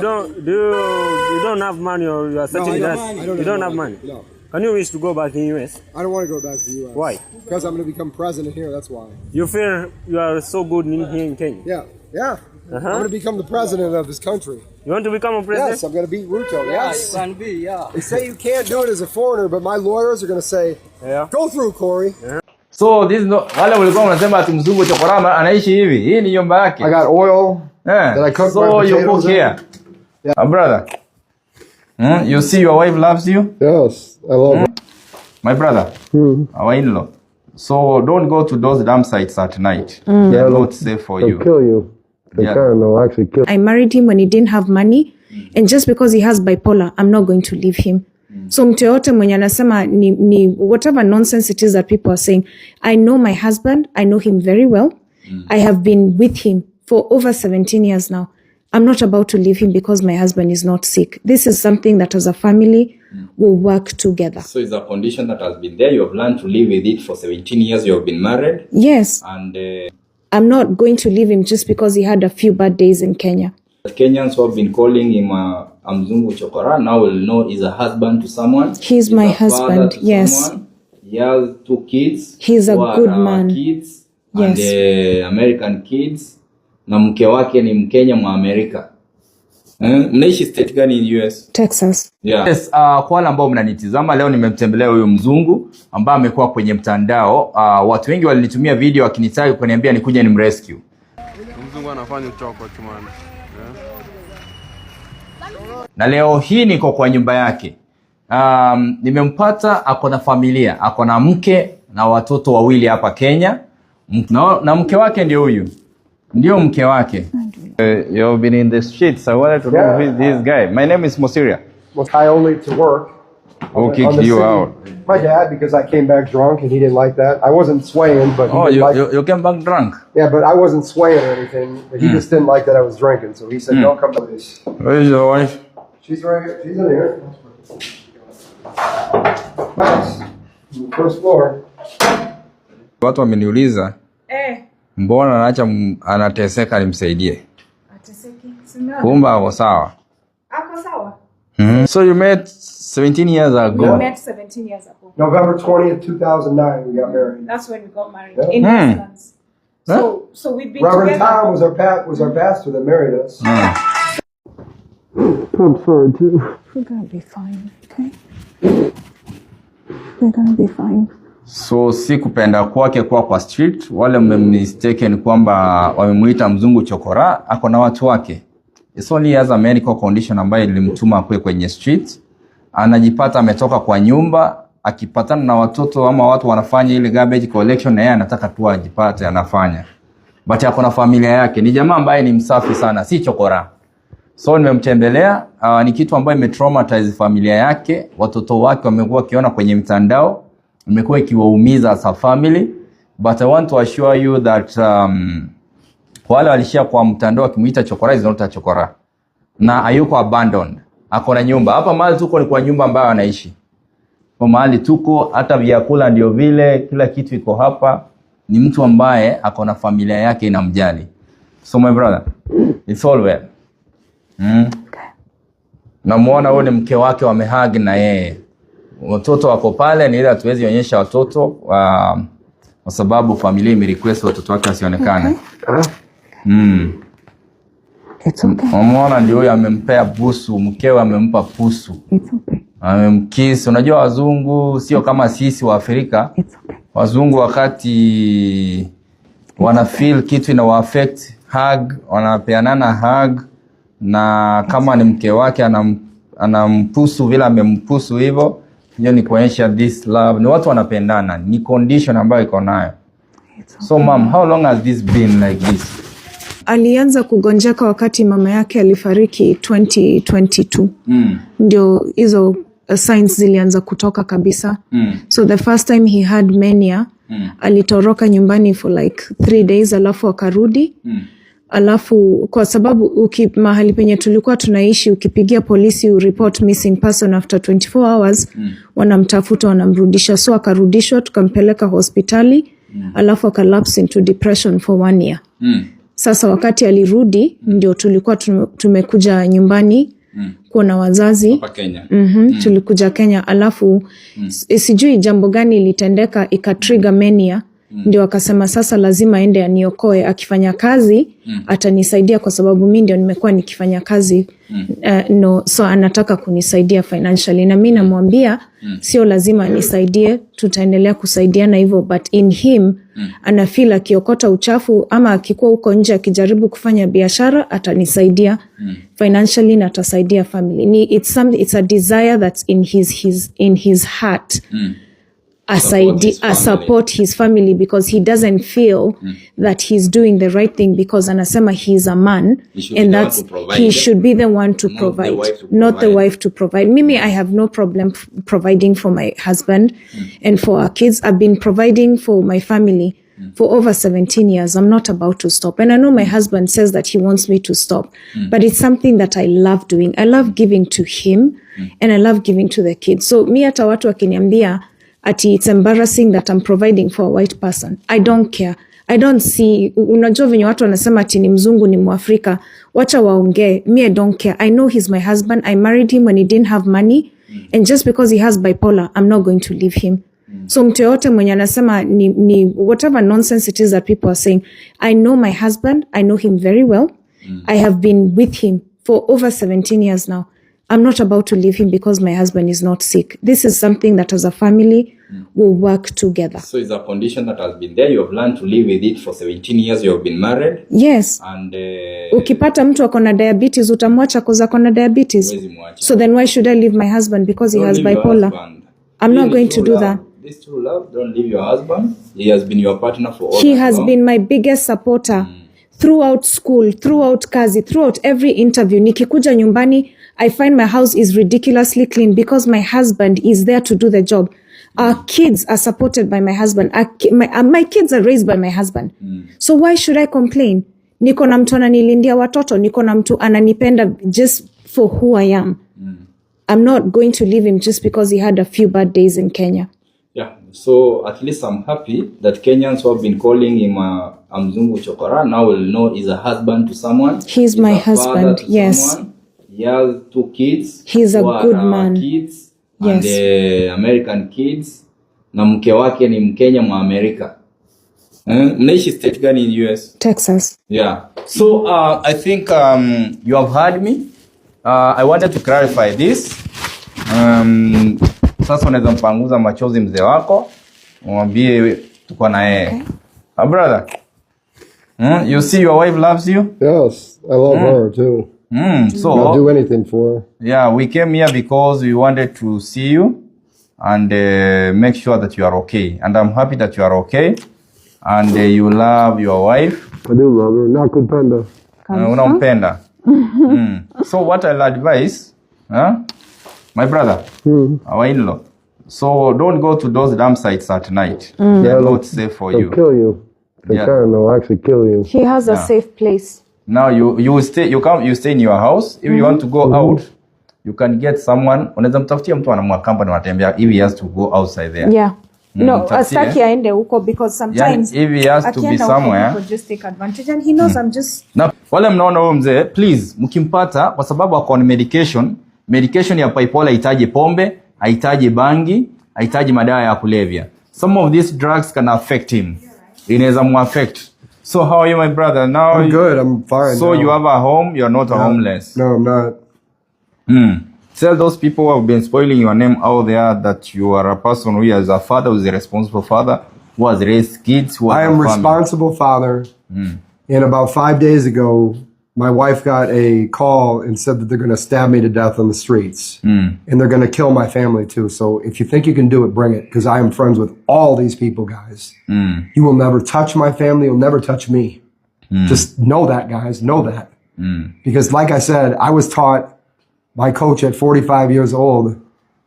don't have money, or you are searching us? You don't have money? No. Can you wish to go back in US? I don't want to go back to the US. Why? Because I'm going to become president here, that's why. You feel you are so good here in Kenya? Yeah. I'm going to become the president of this country. You want to become a president? Yes, I'm going to beat Ruto, yes. You can be, yeah. They say you can't do it as a foreigner, but my lawyers are going to say, go through, Corey. So this no wale walikuwa wanasema ati mzungu chokorama anaishi hivi. Hii ni nyumba yake. I got oil that I cook my potatoes you cook here. Yeah. Brother. You see your wife loves you? Yes, I love her. My brother. Our in-law. So don't go to those damn sites at night. They're not safe for you. They'll kill you. They'll actually kill you. I married him when he didn't have money. And just because he has bipolar, I'm not going to leave him. So mtu yote mwenye anasema ni whatever nonsense it is that people are saying, I know my husband, I know him very well. I have been with him for over 17 years now. I'm not about to leave him because my husband is not sick. This is something that as a family will work together. So it's a condition that has been there. You have learned to live with it for 17 years. You have been married. Yes. And I'm not going to leave him just because he had a few bad days in Kenya. Kenyans who have been calling him Mzungu Chokora now will know he's a husband to someone. He's my husband, yes. Someone. He has 2 kids. He's a good man. Kids, yes. And American kids. Na mke wake ni Mkenya mwa Amerika. Mnaishi state gani in US? Texas. Yeah. Yes, kwa wale ambao mnanitizama leo nimemtembelea huyu mzungu ambaye amekuwa kwenye mtandao. Watu wengi walinitumia video wakinitaka kuniambia nikuje nimrescue. Mzungu anafanya uchoko chumani. Na leo hii niko kwa nyumba yake. Nimempata ako na familia, ako na mke na watoto wawili hapa Kenya. Na mke wake ndio huyu. Ndio mke wake. You've been in the streets. I wanted to know who is this guy. My name is Mosiria. I only to work. Who kicked you out? My dad, because I came back drunk and he didn't like that. I wasn't swaying, but he you came back drunk? Yeah, but I wasn't swaying or anything. But he just didn't like that I was drinking, so he said, "Don't come to this." Where is your wife? She's right here. She's in here. Nice. First floor. Watu wameniuliza. Mbona anaacha anateseka nimsaidie? Ateseki. Kumba ako sawa. Ako sawa. So you met 17 years ago. We met 17 years ago. November 20th, 2009 we got married. That's when we got married in Netherlands. So we've been Reverend together. Tom was our pastor that married us. I'm sorry too. We're going to be fine, okay? We're going to be fine. So si kupenda kwake kwa street, wale mistaken kwamba wamemuita mzungu chokora, ako na watu wake. It's only as a medical condition ambayo ilimtuma kwenye street. Anajipata ametoka kwa nyumba, akipatana na watoto ama watu wanafanya ile garbage collection na yeye anataka tu ajipate anafanya. But ako na familia yake. Ni jamaa ambaye ni msafi sana, si chokora. So nimemtembelea, ni kitu ambayo imetraumatize familia yake, watoto wake wamekuwa kiona kwenye mtandao. Imekuwa ikiwaumiza as a family, but I want to assure you that wale walishia kwa mtandao kimuita chokora is not a chokora. Na hayuko abandoned. Ako na nyumba. Hapa mahali tuko ni kwa nyumba ambayo anaishi. Kwa mahali tuko hata vyakula ndio vile, kila kitu iko hapa. Ni mtu ambaye ako na familia yake inamjali. So my brother, it's all well. Namuona huyo ni mke wake wamehug na yeye. Watoto wako pale ni ile hatuwezi onyesha watoto kwa sababu familia imerequest watoto wake wasionekane. It's okay. Umeona ndio huyo amempea busu, mkewe amempa pusu. It's okay. Amemkiss. Unajua wazungu sio kama sisi wa Afrika. It's okay. Wazungu wakati wana feel kitu ina affect hug, wanapeanana hug, na kama ni mke wake anampusu vile amempusu hivyo. Hiyo ni kuonyesha this love. Ni watu wanapendana. Ni condition ambayo iko nayo. So mom, how long has this been like this? Alianza kugonjeka wakati mama yake alifariki 2022. Ndio hizo signs zilianza kutoka kabisa. So the first time he had mania, alitoroka nyumbani for like 3 days alafu akarudi. Alafu kwa sababu mahali penye tulikuwa tunaishi ukipigia polisi report missing person after 24 hours wanamtafuta wanamrudisha, so akarudishwa tukampeleka hospitali alafu akalapse into depression for 1 year. Sasa wakati alirudi ndio tulikuwa tumekuja nyumbani kuona wazazi hapa Kenya. Tulikuja Kenya, alafu sijui jambo gani ilitendeka ikatrigger mania. Ndio akasema sasa lazima aende aniokoe, akifanya kazi atanisaidia kwa sababu mimi ndio nimekuwa nikifanya kazi so anataka kunisaidia financially, na mimi namwambia sio lazima anisaidie, tutaendelea kusaidiana hivyo, but in him ana feel akiokota uchafu ama akikuwa huko nje akijaribu kufanya biashara atanisaidia financially na atasaidia family. It's a desire that's in his heart. Support his family because he doesn't feel that he's doing the right thing, because anasema he's a man and that he should be the one to provide, not the wife to provide. Mimi, I have no problem providing for my husband and for our kids. I've been providing for my family for over 17 years. I'm not about to stop. And I know my husband says that he wants me to stop, but it's something that I love doing. I love giving to him and I love giving to the kids. So mi hata watu wakiniambia ati it's embarrassing that I'm providing for a white person, I don't care. I don't see, unajua venye watu wanasema ati ni mzungu ni Mwafrika, wacha waongee. Me, I don't care. I know he's my husband. I married him when he didn't have money, and just because he has bipolar, I'm not going to leave him. So mtu yote mwenye anasema ni whatever nonsense it is that people are saying, I know my husband, I know him very well. I have been with him for over 17 years now. I'm not about to leave him because my husband is not sick. This is something that as a family will work together. So it's a condition that has been there. You have learned to live with it for 17 years. You have been married. Yes. And ukipata mtu akona diabetes utamwacha cause akona diabetes. So then why should I leave my husband because he has bipolar? I'm not going to do that. This true love, don't leave your husband. He has been your partner for all He has been my biggest supporter throughout school, throughout kazi, throughout every interview. Nikikuja nyumbani, I find my house is ridiculously clean because my husband is there to do the job. Our kids are supported by my husband. My kids are raised by my husband. So why should I complain? Niko na mtu ananilindia watoto, niko na mtu ananipenda just for who I am. I'm not going to leave him just because he had a few bad days in Kenya. Yeah, so at least I'm happy that Kenyans who have been calling him Mzungu Chokora now will know he's a husband to someone. He's my husband, yes. Someone. He has 2 kids. He's a good man. Kids, yes. And American kids. Na mke wake ni Mkenya mwa Amerika. Mnaishi state gani in US? Texas. Yeah. So I think you have heard me. I wanted to clarify this. Sasa unaweza mpanguza machozi mzee wako, mwambie tuko na yeye. Brother. You see your wife loves you? Yes, I love her too. So I'll do anything for her. Yeah, we came here because we wanted to see you and make sure that you are okay. And I'm happy that you are okay and you love your wife. I do love her. Nakupenda. Unampenda. So what I'll advise, my brother, our in-law, so don't go to those damn sites at night. They're not safe for you. They'll kill you. They'll actually kill you. He has a safe place. Now you stay in your house. If you want to go out, you can get someone. Unaweza mtafutia mtu anamwakamba na anatembea if he has to go outside there. Yeah. No, astaki aende huko because sometimes if he has to be somewhere, just take advantage and he knows I'm just. Na wale mnaona huyo mzee, please mkimpata kwa sababu ako on medication ya bipolar haitaji pombe, haitaji bangi, haitaji madawa ya kulevya. Some of these drugs can affect him. Inaweza muaffect. So how are you, my brother? Now I'm good. I'm fine. So you have a home. You're not homeless. No, I'm not. Tell those people who have been spoiling your name out there that you are a person who is a father, who is a responsible father, who has raised kids. I am a responsible father. And about 5 days ago, my wife got a call and said that they're going to stab me to death on the streets. And they're going to kill my family too. So if you think you can do it, bring it. Because I am friends with all these people, guys. You will never touch my family. You'll never touch me. Just know that, guys. Know that. Because like I said, I was taught by coach at 45 years old,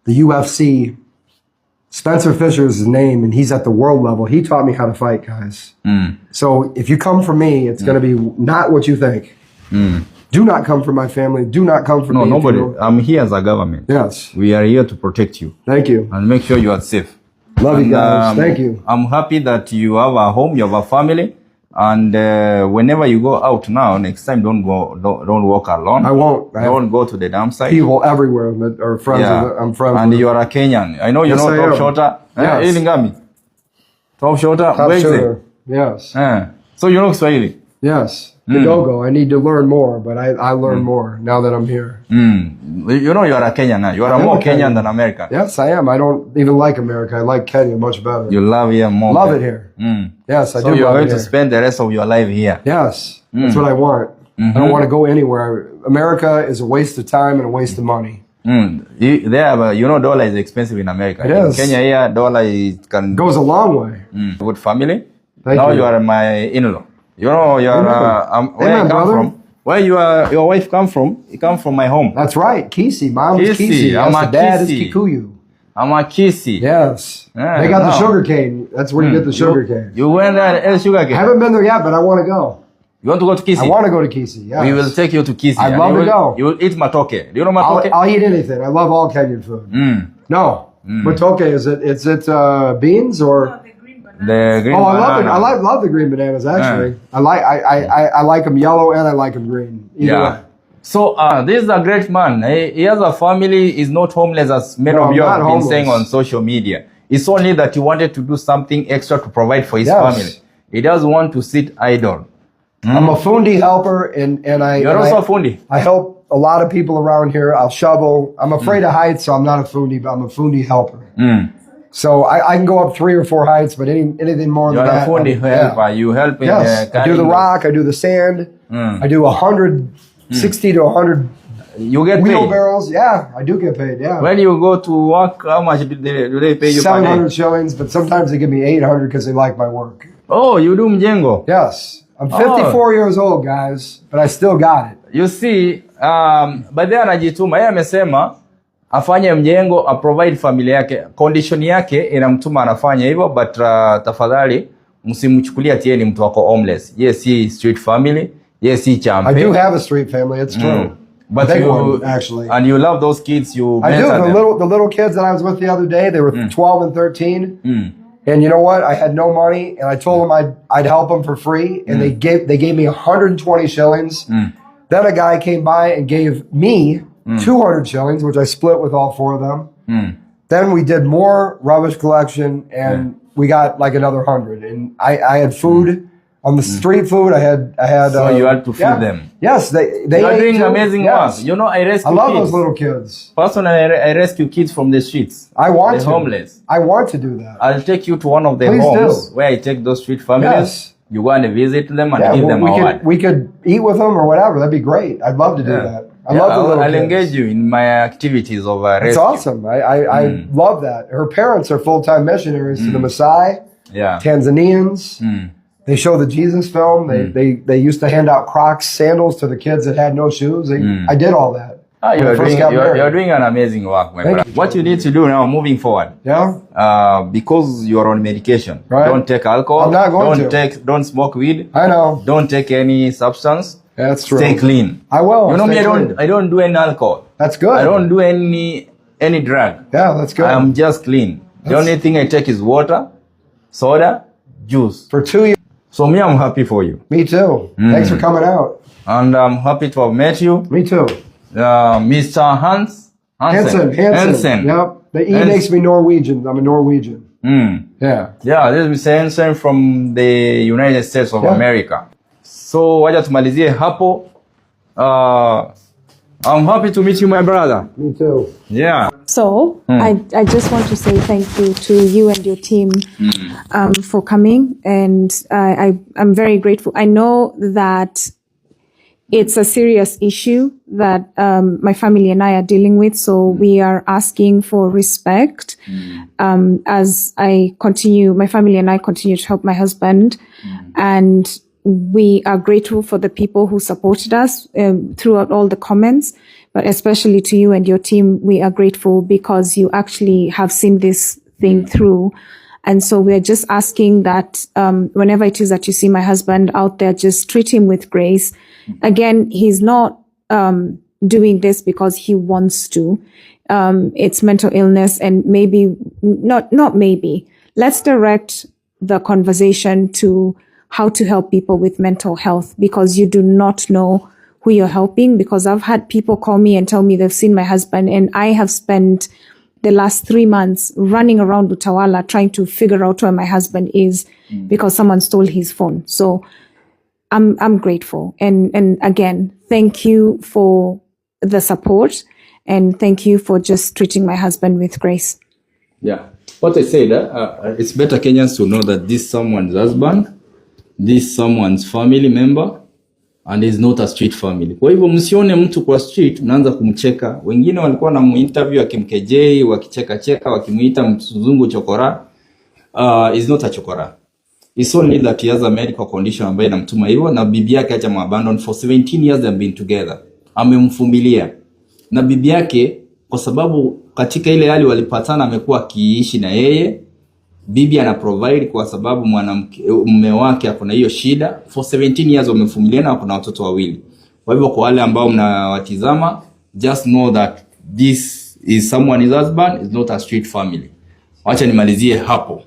the UFC, Spencer Fisher is his name, and he's at the world level. He taught me how to fight, guys. So if you come for me, it's going to be not what you think. Do not come for my family. Do not come for me. No, nobody. I'm here as a government. Yes. We are here to protect you. Thank you. And make sure you are safe. Love you guys. Thank you. I'm happy that you have a home, you have a family. And whenever you go out now, next time don't walk alone. I won't. Don't go to the dump site. People everywhere that are friends. I'm friends and with. you are a Kenyan. I know you Yes, know I Top am. Shota. Yes. Ili ngami. Top Shota. Top Where is it? shooter. Yes. So you know Swahili. Yes. Kidogo. I need to learn more, but I learn more now that I'm here. You know you are a Kenyan now. You are am more a Kenyan. Kenyan than American. Yes, I am. I don't even like America. I like Kenya much better. You love here more. Love it here. Yes, I So do you are love going it to here. spend the rest of your life here. Yes, that's what I want. I don't want to go anywhere. America is a waste of time and a waste of money. You know dollar is expensive in America. It In is. Kenya here, dollar is can Goes a long way. good family. Thank Now you. you are my in-law. You know you are where I Amen, come brother. from. Where your wife come from? You come from my home. That's right. Kisi. Mom is Kisi. Kisi. I'm Yes, a the dad Kisi. is Kikuyu. I'm a Kisi. Yes. Yeah, They got the wow. sugar cane. That's where you get the sugar cane. You went there and sugar I cane. haven't been there yet, but I want to go. You want to go to Kisi? I want to go to Kisi. Yes. We will take you to Kisi. I'd and love you to will, go. You will eat matoke. Do you know matoke? I'll eat anything. I love all Kenyan food. No. Matoke, is it beans or? The green Oh, banana. I love the green bananas actually. I like them yellow and I like them green. Either way. So this is a great man. He has a family. He's not homeless as many No, of you I'm have not been homeless. saying on social media. It's only that he wanted to do something extra to provide for his Yes. family. He doesn't want to sit idle. I'm a fundi helper and I You're and also I, a fundi. I help a lot of people around here. I'll shovel. I'm afraid of heights, so I'm not a fundi, but I'm a fundi helper. So I can go up 3 or 4 heights, but anything more You're than a that. fundi I'm- yeah. helper. You help in Yes, I do the rock, I do the sand, I do 160 to 100 You get paid. wheelbarrows. Yeah, I do get paid. Yeah, When you go to work, how much do they pay you per 700 day? shillings, but sometimes they give me 800 because they like my work. Oh, you do mjengo. Yes, I'm 54 years old, guys, but I still got it. You see, baadaye anajituma. Yeye amesema afanye mjengo, aprovide familia yake. Condition yake inamtuma anafanya hivyo, but tafadhali msimchukulie ati yeye ni mtu wako homeless. Yes, he street family. Yes, he champ. I do have a street family. It's true. But Big you one, actually. and you love those kids. You I do. mentor them. The little kids that I was with the other day, they were 12 and 13. And you know what? I had no money, and I told them I'd help them for free, and they gave me 120 shillings. Then a guy came by and gave me 200 shillings, which I split with all 4 of them. Then we did more rubbish collection, and we got like another 100. And I had food on the street food. I had. So you had to feed them. Yes, they You are ate doing too. amazing Yes. work. You know, I rescue I love kids. those little kids. Personally, I rescue kids from the streets. I want the to. homeless. I want to do that. I'll take you to one of the Please homes do. where I take those street families. Yes. You go and visit them and Yeah, give well, them a word. we could eat with them or whatever. That'd be great. I'd love to do that. I love the little I'll kids. engage you in my activities of It's rescue. awesome. I love that. Her parents are full-time missionaries to the Maasai, Yeah. Tanzanians. They show the Jesus film. They used to hand out Crocs sandals to the kids that had no shoes. I did all that. when I first got married. You're doing an amazing work, my Thank brother. you. What you need to do now, moving forward, Yeah, because you're on medication, Right. don't take alcohol. I'm not going Don't smoke weed. I know. Don't take any substance. That's true. Stay clean. I will. You know me, Stay clean. I don't do any alcohol. That's good. I don't do any drug. Yeah, that's good. I am just clean. The only thing I take is water, soda, juice. For 2 years. So me, I'm happy for you. Me too. Thanks for coming out. And I'm happy to have met you. Me too. Mr. Hansen. Hansen. Yep. The E makes me Norwegian. I'm a Norwegian. Yeah. Yeah, this is Mr. Hansen from the United States of Yeah. America. So wacha tumalizie hapo. I'm happy to meet you, my brother. Me too. Yeah. So I just want to say thank you to you and your team for coming, and I'm very grateful. I know that it's a serious issue that my family and I are dealing with, so we are asking for respect as my family and I continue to help my husband, and we are grateful for the people who supported us throughout all the comments, but especially to you and your team, we are grateful because you actually have seen this thing through. And so we're just asking that whenever it is that you see my husband out there, just treat him with grace. Again, he's not doing this because he wants to. It's mental illness, and maybe, not maybe. Let's direct the conversation to how to help people with mental health, because you do not know who you're helping. Because I've had people call me and tell me they've seen my husband, and I have spent the last 3 months running around Utawala trying to figure out where my husband is because someone stole his phone. So I'm grateful. And again, thank you for the support, and thank you for just treating my husband with grace. Yeah. What I said, it's better Kenyans to know that this someone's husband, this someone's family member, and is not a street family. Kwa hivyo msione mtu kwa street mnaanza kumcheka. Wengine walikuwa na interview akimkejei, wakicheka wakimuita mzungu chokora. Is not a chokora. It's only that he has a medical condition ambayo inamtuma hivyo, na bibi yake acha abandon for 17 years they have been together. Amemfumbilia. Na bibi yake kwa sababu katika ile hali walipatana amekuwa akiishi na yeye. Bibi ana provide kwa sababu mume wake akona hiyo shida. For 17 years wamefumiliana na kuna watoto wawili. Kwa hivyo kwa wale ambao mnawatizama, just know that this is someone's husband, is not a street family. Wacha nimalizie hapo.